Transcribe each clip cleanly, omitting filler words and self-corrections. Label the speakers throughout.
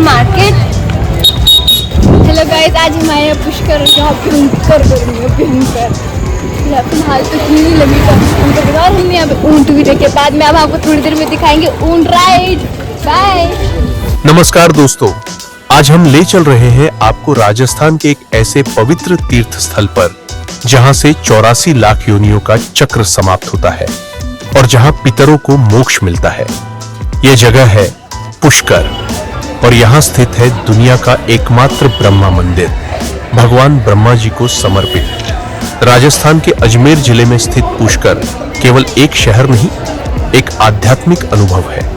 Speaker 1: Market. Hello guys, आज हम आए हैं पुष्कर, जहाँ भयंकर गर्मी है, भयंकर। फिलहाल तो ठंडी लगी तो हम यहाँ पे ऊँट भी देखे, बाद में अब आपको थोड़ी देर में दिखाएंगे ऊँट राइड। बाय।
Speaker 2: नमस्कार दोस्तों, आज हम ले चल रहे हैं आपको राजस्थान के एक ऐसे पवित्र तीर्थ स्थल पर जहां से 84 लाख योनियों का चक्र समाप्त होता है और जहां पितरों को मोक्ष मिलता है। यह जगह है पुष्कर और यहाँ स्थित है दुनिया का एकमात्र ब्रह्मा मंदिर, भगवान ब्रह्मा जी को समर्पित। राजस्थान के अजमेर जिले में स्थित पुष्कर केवल एक शहर नहीं, एक आध्यात्मिक अनुभव है।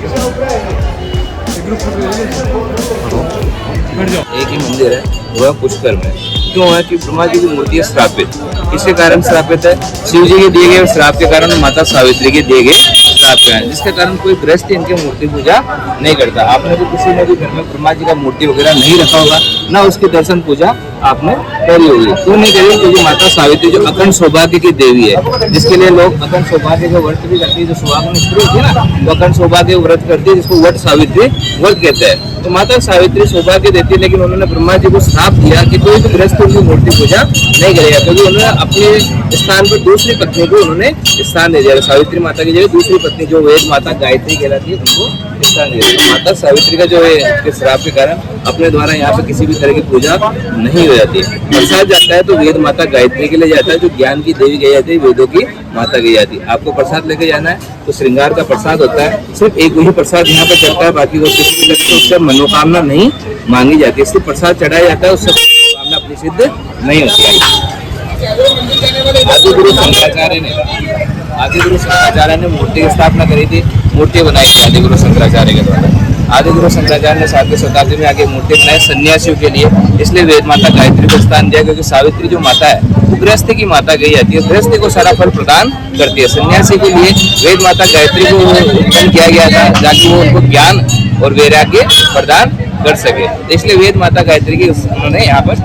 Speaker 3: एक ही मंदिर है, वो है पुष्कर में। क्यों है कि ब्रह्मा जी की मूर्ति है श्रापित। किसके कारण श्रापित है? शिव जी के दिए गए श्राप के कारण, माता सावित्री के दिए गए श्राप के कारण, जिसके कारण कोई गृहस्थ इनकी मूर्ति पूजा नहीं करता। आपने भी किसी ने भी घर में ब्रह्मा जी का मूर्ति वगैरह नहीं रखा होगा, ना उसकी दर्शन पूजा आपने करी होगी। क्यों नहीं करी? क्योंकि माता सावित्री जो अखंड सौभाग्य की देवी है, जिसके लिए लोग अखंड सौभाग्य का व्रत भी करती है। जो सुहागन स्त्री होती है ना, वो अखंड सौभाग्य व्रत करती है, जिसको वट सावित्री व्रत कहते हैं। तो माता सावित्री सौभाग्य देती है, लेकिन उन्होंने ब्रह्मा जी को श्राप दिया कि कोई भी गृहस्थ उनकी मूर्ति पूजा नहीं करेगा, क्योंकि उन्होंने अपने स्थान पर दूसरी पत्नी को उन्होंने स्थान दे दिया। सावित्री माता की जगह दूसरी पत्नी जो वेद माता गायत्री कहलाती है, उनको स्थान दे दिया। माता सावित्री का जो है श्राप के कारण अपने द्वारा यहाँ पे किसी भी तरह की पूजा नहीं हो जाती है। प्रसाद जाता है तो वेद माता गायत्री के लिए जाता है, जो ज्ञान की देवी कही जाती है, वेदों की माता कही जाती है। आपको प्रसाद लेके जाना है तो श्रृंगार का प्रसाद होता है, सिर्फ एक ही प्रसाद यहाँ पे चढ़ता है, बाकी वो किसी भी तरह से उससे मनोकामना नहीं मांगी जाती है। सिर्फ प्रसाद चढ़ाया जाता है, उससे मनोकामना अपनी सिद्ध नहीं होती है। आदिगुरु शंकराचार्य ने मूर्ति की स्थापना करी थी, मूर्ति बनाई थी आदिगुरु शंकराचार्य के द्वारा। आदिगुरु शंकराचार्य ने 7वीं शताब्दी में आगे मूर्ति बनाई सन्यासियों के लिए, इसलिए वेद माता गायत्री को स्थान दिया, क्योंकि सावित्री जो माता है वो गृहस्थी की माता कही जाती है, गृहस्थी को सारा फल प्रदान करती है। सन्यासी के लिए वेद माता गायत्री को उत्पन्न किया गया था, ताकि वो उनको ज्ञान और वैराग्य प्रदान कर सके। इसलिए वेद माता गायत्री की उन्होंने यहाँ पर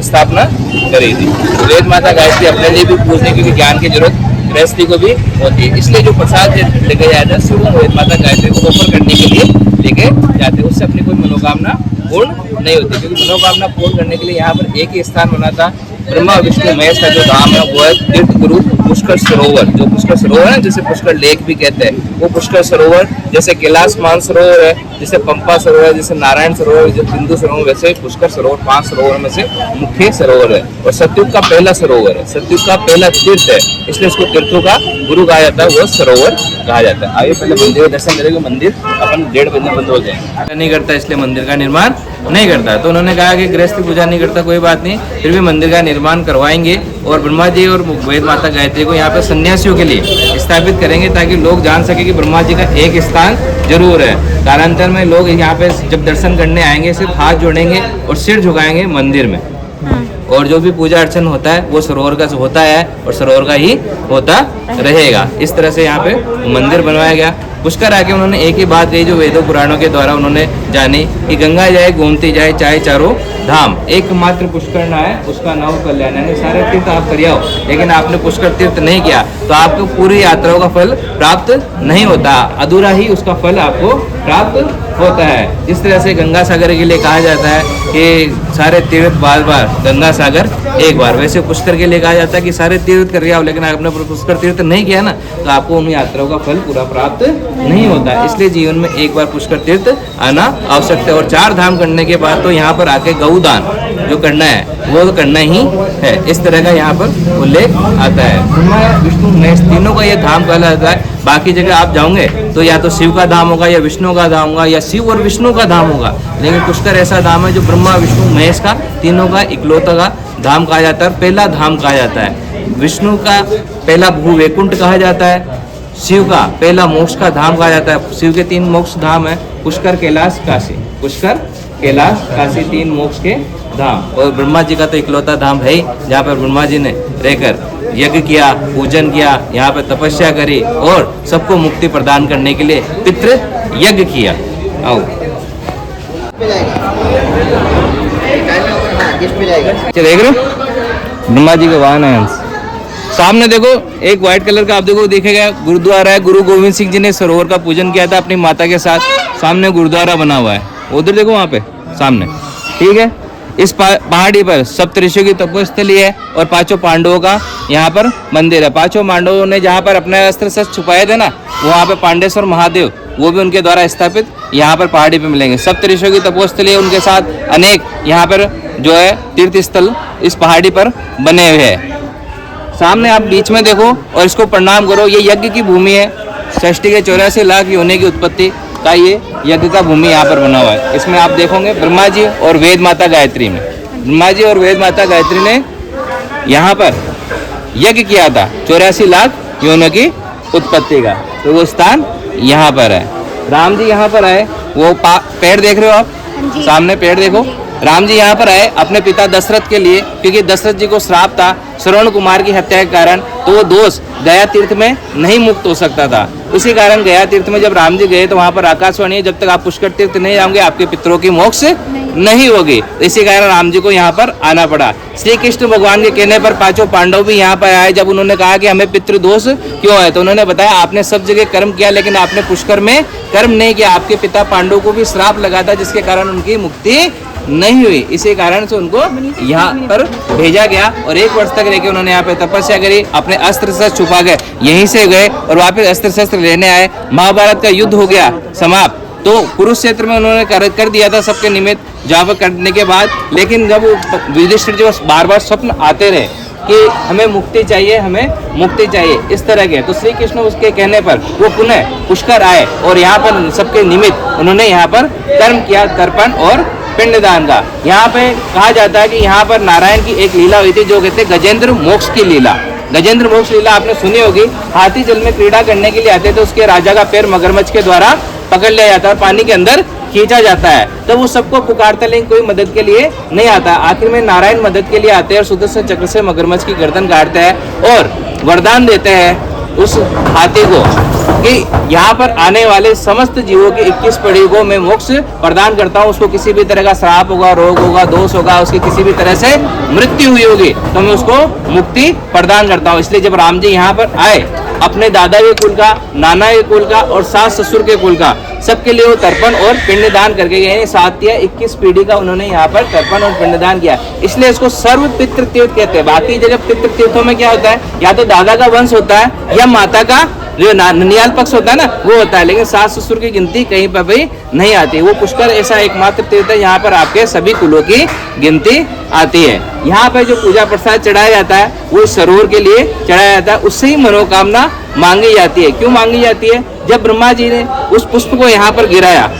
Speaker 3: स्थापना करी थी। वेद माता गायत्री अपने लिए भी पूजने की ज्ञान की जरूरत गृहस्थी को भी होती है, इसलिए जो प्रसाद लेके जाया जाता है सिर्फ वेद माता गायत्री को ऑफर करने के लिए लेके जाते हैं। उससे अपनी कोई मनोकामना पूर्ण नहीं होती, क्योंकि मनोकामना पूर्ण करने के लिए यहाँ पर एक ही स्थान बना था, ब्रह्मा विष्णु महेश का जो धाम है वो है तीर्थ गुरु पुष्कर सरोवर। जो पुष्कर सरोवर है, जैसे पुष्कर लेक भी कहते हैं, वो पुष्कर सरोवर, जैसे कैलाश मानसरोवर है, जैसे पंपा सरोवर है, जैसे नारायण सरोवर, जैसे बिंदु सरोवर, वैसे पुष्कर सरोवर 5 सरोवर में से मुख्य सरोवर है और सतयुग का पहला सरोवर है, सतयुग का पहला तीर्थ है, इसलिए उसको तीर्थों का गुरु कहा जाता है, वो सरोवर कहा जाता है। आइए पहले मंदिर दर्शन करेंगे। मंदिर अपन 1:30 बजे बंद हो जाएंगे, नहीं करता इसलिए मंदिर का निर्माण नहीं करता। तो उन्होंने कहा कि गृहस्थ पूजा नहीं करता, कोई बात नहीं, फिर भी मंदिर का निर्माण करवाएंगे और ब्रह्मा जी और वेद माता गायत्री को यहाँ पे सन्यासियों के लिए स्थापित करेंगे, ताकि लोग जान सके कि ब्रह्मा जी का एक स्थान जरूर है। कालांतर में लोग यहाँ पे जब दर्शन करने आएंगे सिर्फ हाथ जोड़ेंगे और सिर झुकाएंगे मंदिर में, और जो भी पूजा अर्चन होता है वो सरोवर का होता है और सरोवर का ही होता रहेगा। इस तरह से यहाँ पे मंदिर बनवाया गया। पुष्कर आके उन्होंने एक ही बात कही, जो वेदों पुराणों के द्वारा उन्होंने जानी, कि गंगा जाए गोमती जाए चाहे चारों धाम, एकमात्र पुष्कर ना है उसका नाम कल्याण। यानी सारे तीर्थ आप कर आओ, लेकिन आपने पुष्कर तीर्थ नहीं किया तो आपको पूरी यात्राओं का फल प्राप्त नहीं होता, अधूरा ही उसका फल आपको प्राप्त होता है। जिस तरह से गंगा सागर के लिए कहा जाता है कि सारे तीर्थ बार बार, गंगा सागर एक बार, वैसे पुष्कर के लिए कहा जाता है कि सारे तीर्थ कर आओ, लेकिन आपने पुष्कर तीर्थ नहीं किया ना तो आपको उन यात्राओं का फल पूरा प्राप्त नहीं होता। इसलिए जीवन में एक बार पुष्कर तीर्थ आना आवश्यक है। और 4 धाम करने के बाद तो यहाँ पर आके गौदान जो करना है वो तो करना ही है। इस तरह का यहाँ पर उल्लेख आता है। ब्रह्मा विष्णु महेश तीनों का ये धाम कहला जाता है। बाकी जगह आप जाओगे तो या तो शिव का धाम होगा या विष्णु का धाम होगा या शिव और विष्णु का धाम होगा, लेकिन पुष्कर ऐसा धाम है जो ब्रह्मा विष्णु महेश का तीनों का इकलौता का धाम कहा जाता है, पहला धाम कहा जाता है। विष्णु का पहला भू वैकुंठ कहा जाता है, शिव का पहला मोक्ष का धाम कहा जाता है। शिव के 3 मोक्ष धाम है, पुष्कर कैलाश काशी, पुष्कर कैलाश काशी 3 मोक्ष के धाम। और ब्रह्मा जी का तो इकलौता धाम है ही, जहाँ पर ब्रह्मा जी ने रहकर यज्ञ किया, पूजन किया, यहाँ पे तपस्या करी और सबको मुक्ति प्रदान करने के लिए पितृ यज्ञ किया। आओ देख रहे हो ब्रह्मा जी के वाहन है। सामने देखो एक व्हाइट कलर का आप देखो दिखेगा गुरुद्वारा है। गुरु गोविंद सिंह जी ने सरोवर का पूजन किया था अपनी माता के साथ। सामने गुरुद्वारा बना हुआ है, उधर देखो वहाँ पे सामने, ठीक है। इस पहाड़ी पर सप्तऋषियों की तपोस्थली है और पांचों पांडवों का यहाँ पर मंदिर है। पांचों पांडवों ने जहाँ पर अपने अस्त्र शस्त्र छुपाए थे ना, वहाँ पे पांडेश्वर महादेव वो भी उनके द्वारा स्थापित यहाँ पर पहाड़ी पे मिलेंगे। सप्तऋषियों की तपोस्थली, उनके साथ अनेक यहाँ पर जो है तीर्थ स्थल इस पहाड़ी पर बने हुए हैं। सामने आप बीच में देखो और इसको प्रणाम करो। ये यज्ञ की भूमि है। सृष्टि के 84 लाख योनि की उत्पत्ति का ये यज्ञ का भूमि यहाँ पर बना हुआ है। इसमें आप देखोगे ब्रह्मा जी और वेद माता गायत्री में, ब्रह्मा जी और वेद माता गायत्री ने यहाँ पर यज्ञ किया था 84 लाख योनियों की उत्पत्ति का। तो वो स्थान यहाँ पर है। राम जी यहाँ पर आए, वो पेड़ देख रहे हो आप, सामने पेड़ देखो। राम जी यहाँ पर आए अपने पिता दशरथ के लिए, क्योंकि दशरथ जी को श्राप था श्रवण कुमार की हत्या के कारण, तो वो दोष गया तीर्थ में नहीं मुक्त हो सकता था। उसी कारण गया तीर्थ में जब राम जी गए तो वहाँ पर आकाशवाणी है, जब तक आप पुष्कर तीर्थ नहीं जाओगे आपके पितरों की मोक्ष नहीं होगी। इसी कारण राम जी को यहाँ पर आना पड़ा। श्री कृष्ण भगवान के कहने पर पांचों पांडव भी यहाँ पर आए। जब उन्होंने कहा कि हमें पितृदोष क्यों है, तो उन्होंने बताया आपने सब जगह कर्म किया लेकिन आपने पुष्कर में कर्म नहीं किया। आपके पिता पांडव को भी श्राप लगा था जिसके कारण उनकी मुक्ति नहीं हुई। इसी कारण से उनको यहाँ पर भेजा गया और 1 वर्ष तक रहकर उन्होंने यहाँ पे तपस्या करी। अपने अस्त्र शस्त्र छुपा गए, यहीं से गए और वापस अस्त्र शस्त्र लेने आए। महाभारत का युद्ध हो गया समाप्त। तो कुरुक्षेत्र में उन्होंने कर दिया था सबके निमित्त, जहाँ पर करने के बाद, लेकिन जब युधिष्ठिर जो बार बार स्वप्न आते रहे कि हमें मुक्ति चाहिए, हमें मुक्ति चाहिए, इस तरह के, तो श्री कृष्ण उसके कहने पर वो पुनः पुष्कर आए और यहाँ पर सबके निमित्त उन्होंने यहाँ पर कर्म किया, तर्पण और पिंडदान का। यहाँ पे कहा जाता है कि यहाँ पर नारायण की एक लीला हुई थी जो कहते हैं गजेंद्र मोक्ष की लीला। गजेंद्र मोक्ष लीला आपने सुनी होगी। हाथी जल में क्रीड़ा करने के लिए आते थे, उसके राजा का पैर मगरमच्छ के द्वारा पकड़ लिया जाता है और पानी के अंदर खींचा जाता है। तो वो सबको पुकारता लेकिन कोई मदद के लिए नहीं आता। आखिर में नारायण मदद के लिए आते हैं और सुदर्शन चक्र से मगरमच्छ की गर्दन काटते हैं और वरदान देते हैं उस हाथी को कि यहाँ पर आने वाले समस्त जीवों की 21 पीढ़ी को मैं मोक्ष प्रदान करता हूँ। उसको किसी भी तरह का श्राप होगा, रोग होगा, दोष होगा, उसकी किसी भी तरह से मृत्यु हुई होगी तो मैं उसको मुक्ति प्रदान करता हूँ। इसलिए जब राम जी यहाँ पर आए, अपने दादा के कुल का, नाना के कुल का और सास ससुर के कुल का, सबके लिए वो तर्पण और पिंडदान करके गए। 7 या 21 पीढ़ी का उन्होंने यहाँ पर तर्पण और पिंडदान किया। इसलिए इसको सर्व पितृ तीर्थ कहते हैं। बाकी जगह पितृ तीर्थों में क्या होता है, या तो दादा का वंश होता है या माता का जो ननियाल पक्ष होता है ना वो होता है, लेकिन सास ससुर की गिनती कहीं पर भी नहीं आती। वो पुष्कर ऐसा एकमात्र तीर्थ है यहाँ पर आपके सभी कुलों की गिनती आती है। यहाँ पर जो पूजा प्रसाद चढ़ाया जाता है वो सरोवर के लिए चढ़ाया जाता है, उससे ही मनोकामना मांगी जाती है। क्यों मांगी जाती है? जब ब्रह्मा जी ने उस पुष्प को यहाँ पर गिराया,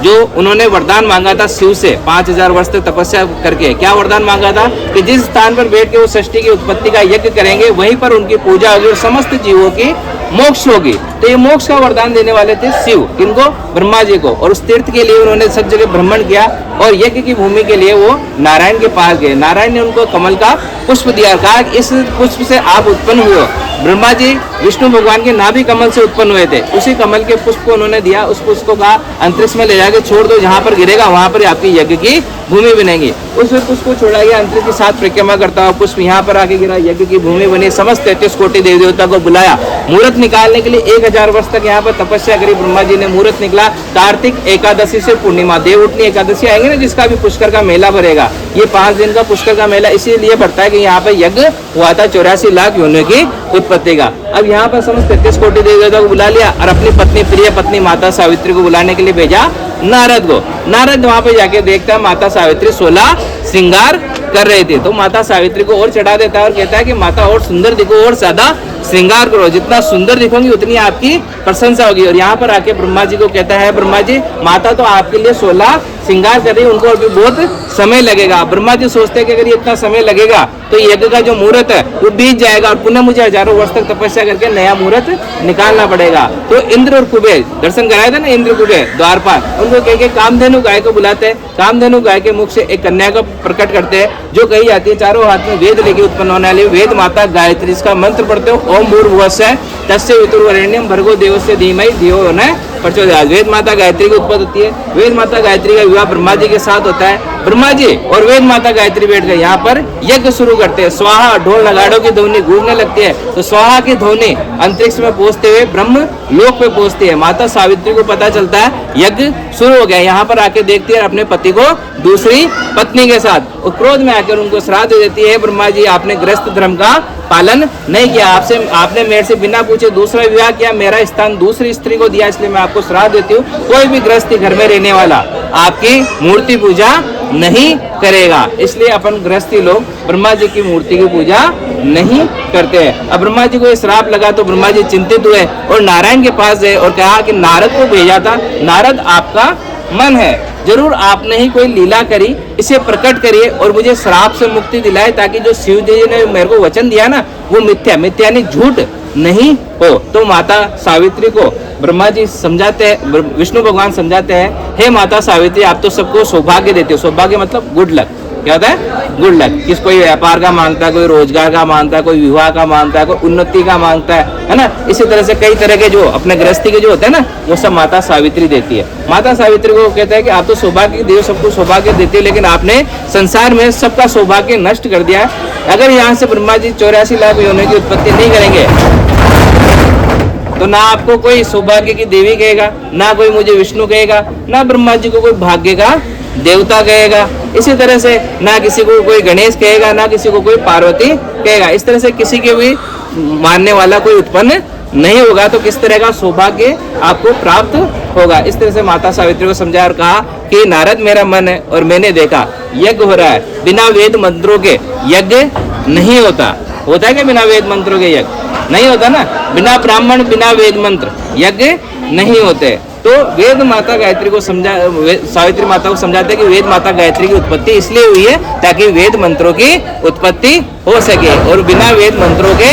Speaker 3: जो उन्होंने वरदान मांगा था शिव से 5000 वर्ष तक तपस्या करके, क्या वरदान मांगा था कि जिस स्थान पर बैठ के वो सृष्टि की उत्पत्ति का यज्ञ करेंगे वहीं पर उनकी पूजा होगी और समस्त जीवों की मोक्ष होगी। तो ये मोक्ष का वरदान देने वाले थे शिव, किनको? ब्रह्मा जी को। और उस तीर्थ के लिए उन्होंने सब जगह भ्रमण किया और यज्ञ की भूमि के लिए वो नारायण के पास गए। नारायण ने उनको कमल का पुष्प दिया, कहा कि इस पुष्प से आप उत्पन्न हुए हो। ब्रह्मा जी विष्णु भगवान के नाभि कमल से उत्पन्न हुए थे, उसी कमल के पुष्प को उन्होंने दिया। उस पुष्प को कहा अंतरिक्ष में ले जाके छोड़ दो, जहाँ पर गिरेगा वहां पर आपकी यज्ञ की भूमि बनेगी। उस पुष्प को छोड़ा गया, अंतरिक्ष के साथ परिक्रमा करता हुआ पुष्प यहाँ पर आके गिरा, यज्ञ की भूमि बनी। समस्त 33 कोटि देवी देवता को बुलाया, मुहूर्त निकालने के लिए 1000 वर्ष तक यहाँ पर तपस्या करी ब्रह्मा जी ने। मुहूर्त निकला कार्तिक एकादशी से पूर्णिमा, देवउठनी एकादशी आएंगे ना, जिसका भी पुष्कर का मेला भरेगा। ये 5 दिन का पुष्कर का मेला इसीलिए बढ़ता है कि यहाँ पर यज्ञ हुआ था 84 लाख योनियों की उत्पत्ति का। अब यहाँ पर समस्त 33 कोटि देवी देवता को बुला लिया और अपनी पत्नी, प्रिय पत्नी माता सावित्री को बुलाने के लिए भेजा नारद को। नारद वहां पे जाके देखता है माता सावित्री 16 श्रृंगार कर रही थी, तो माता सावित्री को और चढ़ा देता है और कहता है कि माता और सुंदर दिखो और ज्यादा श्रृंगार करो, जितना सुंदर दिखोगी उतनी आपकी प्रशंसा होगी। और यहाँ पर आके ब्रह्मा जी को कहता है, ब्रह्मा जी माता तो आपके लिए 16 श्रृंगार कर रही है, उनको अभी बहुत समय लगेगा। ब्रह्मा जी सोचते हैं कि अगर ये इतना समय लगेगा तो यज्ञ का जो मुहूर्त है वो बीत जाएगा और पुनः मुझे हजारों वर्ष तक तपस्या करके नया मुहूर्त निकालना पड़ेगा। तो इंद्र और कुबेर दर्शन कराए थे ना, इंद्र कुबेर द्वारपाल, उनको कह के कामधेनु गाय को बुलाते हैं। कामधेनु गाय के मुख से एक कन्या को प्रकट करते हैं जो कही जाती है, चारों हाथ में वेद लेके उत्पन्न होने वाली वेद माता गायत्री। इसका मंत्र पढ़ते हो ओम भूर्भुवः तस्य वितुर्वरेण्यम भर्गो देवस्य धीमहि धियो न प्रचोदयात्। वेद माता गायत्री की उत्पत्ति होती है। वेद माता गायत्री का विवाह ब्रह्मा जी के साथ होता है। ब्रह्मा जी और वेद माता गायत्री बैठ कर यहाँ पर यज्ञ शुरू करते हैं। स्वाहा, ढोल नगाड़ों की ध्वनि गूंजने लगती है, तो स्वाहा की ध्वनि अंतरिक्ष में पहुंचते हुए ब्रह्म लोक पे पहुंचती है। माता सावित्री को पता चलता है यज्ञ शुरू हो गया। यहाँ पर आके देखती है अपने पति को दूसरी पत्नी के साथ, और क्रोध में आकर उनको श्राप दे देती है, ब्रह्मा जी आपने गृहस्थ धर्म का पालन नहीं किया, आपने मेरे से बिना पूछे दूसरा विवाह किया, मेरा स्थान दूसरी स्त्री को दिया, इसलिए मैं आपको श्राप देती हूँ। कोई भी गृहस्थी घर में रहने वाला आपकी मूर्ति पूजा नहीं करेगा। इसलिए अपन गृहस्थी लोग ब्रह्मा जी की मूर्ति की पूजा नहीं करते हैं। अब ब्रह्मा जी को ये श्राप लगा तो ब्रह्मा जी चिंतित हुए और नारायण के पास गए और कहा कि नारद को भेजा था, नारद आपका मन है, जरूर आपने ही कोई लीला करी, इसे प्रकट करिए और मुझे श्राप से मुक्ति दिलाए, ताकि जो शिव जी ने मेरे को वचन दिया ना वो मिथ्या यानी झूठ नहीं हो। तो माता सावित्री को ब्रह्मा जी समझाते हैं, विष्णु भगवान समझाते हैं, हे माता सावित्री आप तो सबको सौभाग्य देते हो। सौभाग्य मतलब गुड लक, क्या होता है गुड लक। किस कोई व्यापार का मांगता है, कोई रोजगार का मांगता है, कोई विवाह का मांगता है, कोई उन्नति का मांगता है ना। इसी तरह से कई तरह के जो अपने गृहस्थी के जो होते हैं ना वो सब माता सावित्री देती है। माता सावित्री को कहता है कि आप तो सौभाग्य देव, सबको सौभाग्य देती है, लेकिन आपने संसार में सबका सौभाग्य नष्ट कर दिया है। अगर यहाँ से ब्रह्मा जी 84 लाख योनियों की उत्पत्ति नहीं करेंगे तो ना आपको कोई सौभाग्य की देवी कहेगा, ना कोई मुझे विष्णु कहेगा, ना ब्रह्मा जी को कोई भाग्य का देवता कहेगा। इसी तरह से ना किसी को कोई गणेश कहेगा, ना किसी को कोई पार्वती कहेगा। इस तरह से किसी के भी मानने वाला कोई उत्पन्न नहीं होगा, तो किस तरह का सौभाग्य आपको प्राप्त होगा। इस तरह से माता सावित्री को समझाया और कहा कि नारद मेरा मन है और मैंने देखा यज्ञ हो रहा है, बिना वेद मंत्रों के यज्ञ नहीं होता। होता है कि बिना वेद मंत्रों के यज्ञ नहीं होता ना, बिना ब्राह्मण बिना वेद मंत्र यज्ञ नहीं होते। तो वेद माता गायत्री को सावित्री माता को समझाते हैं कि वेद माता गायत्री की उत्पत्ति इसलिए हुई है ताकि वेद मंत्रों की उत्पत्ति हो सके, और बिना वेद मंत्रों के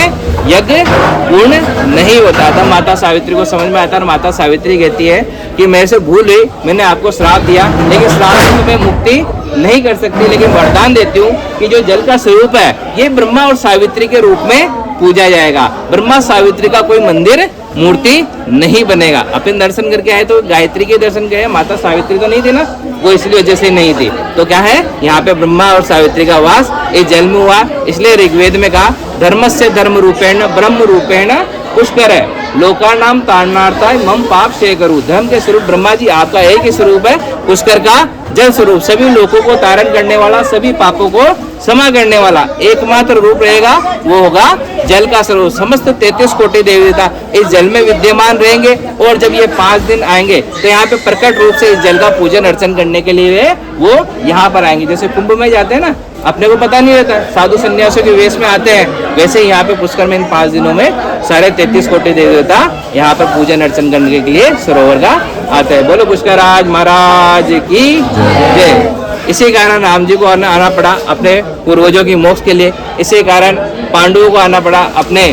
Speaker 3: यज्ञ पूर्ण नहीं होता था। माता सावित्री को समझ में आता है और माता सावित्री कहती है कि मेरे से भूल हुई, मैंने आपको श्राप दिया, लेकिन श्राप से मैं मुक्ति नहीं कर सकती, लेकिन वरदान देती हूँ कि जो जल का स्वरूप है ये ब्रह्मा और सावित्री के रूप में पूजा जाएगा। ब्रह्मा सावित्री का कोई मंदिर मूर्ति नहीं बनेगा। अपन दर्शन करके आए तो गायत्री के दर्शन गए, माता सावित्री तो नहीं थी ना, वो इसलिए वजह से नहीं थी। तो क्या है यहाँ पे ब्रह्मा और सावित्री का वास इस जल में हुआ। इसलिए ऋग्वेद में कहा धर्मस्य धर्म रूपेण ब्रह्म रूपेण पुष्कर है, लोका नाम तारणार्थाय मम पाप से करूँ। धर्म के स्वरूप ब्रह्मा जी आपका एक ही स्वरूप है, पुष्कर का जल स्वरूप, सभी लोगों को तारण करने वाला, सभी पापों को क्षमा करने वाला एकमात्र रूप रहेगा, वो होगा जल का स्वरूप। समस्त 33 कोटि देवता इस जल में विद्यमान रहेंगे, और जब ये 5 दिन आएंगे तो यहाँ पे प्रकट रूप से इस जल का पूजन अर्चन करने के लिए वो यहाँ पर आएंगे। जैसे कुंभ में जाते हैं ना, अपने को पता नहीं रहता, साधु सन्यासियों के वेश में आते हैं, वैसे यहाँ पे पुष्कर में इन 5 दिनों में सारे 33 कोटि देवता यहाँ पर पूजन अर्चन करने के लिए सरोवर का आते हैं। बोलो पुष्कराज महाराज की जय। इसी कारण राम जी को आना पड़ा अपने पूर्वजों की मोक्ष के लिए, इसी कारण पांडवों को आना पड़ा अपने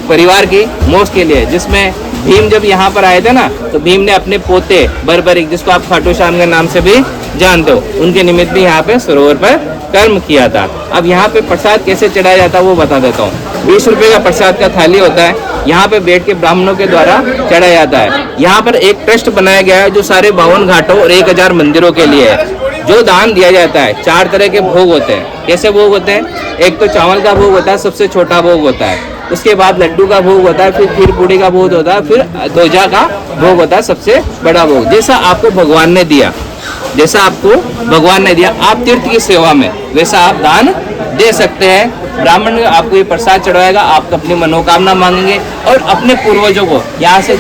Speaker 3: परिवार की मोक्ष के लिए। जिसमें भीम जब यहाँ पर आए थे ना, तो भीम ने अपने पोते बर्बरिक, जिसको आप खाटू श्याम के नाम से भी जानते हो, उनके निमित्त भी यहाँ पे सरोवर पर कर्म किया था। अब यहाँ पे प्रसाद कैसे चढ़ाया जाता है वो बता देता हूँ। 20 रुपए का प्रसाद का थाली होता है, यहाँ पे बैठ के ब्राह्मणों के द्वारा चढ़ाया जाता है। यहाँ पर एक ट्रस्ट बनाया गया है जो सारे 52 घाटों और 1000 मंदिरों के लिए है। जो दान दिया जाता है 4 तरह के भोग होते हैं। कैसे भोग होते हैं? एक तो चावल का भोग होता है, सबसे छोटा भोग होता है, उसके बाद लड्डू का भोग होता है, फिर खीर पूड़ी का भोग होता है, फिर ध्वजा का भोग होता है, सबसे बड़ा भोग। जैसा आपको भगवान ने दिया, जैसा आपको भगवान ने दिया, आप तीर्थ की सेवा में वैसा आप दान दे सकते हैं। ब्राह्मण आपको ये प्रसाद चढ़ाएगा, आप अपनी मनोकामना मांगेंगे और अपने पूर्वजों को यहाँ से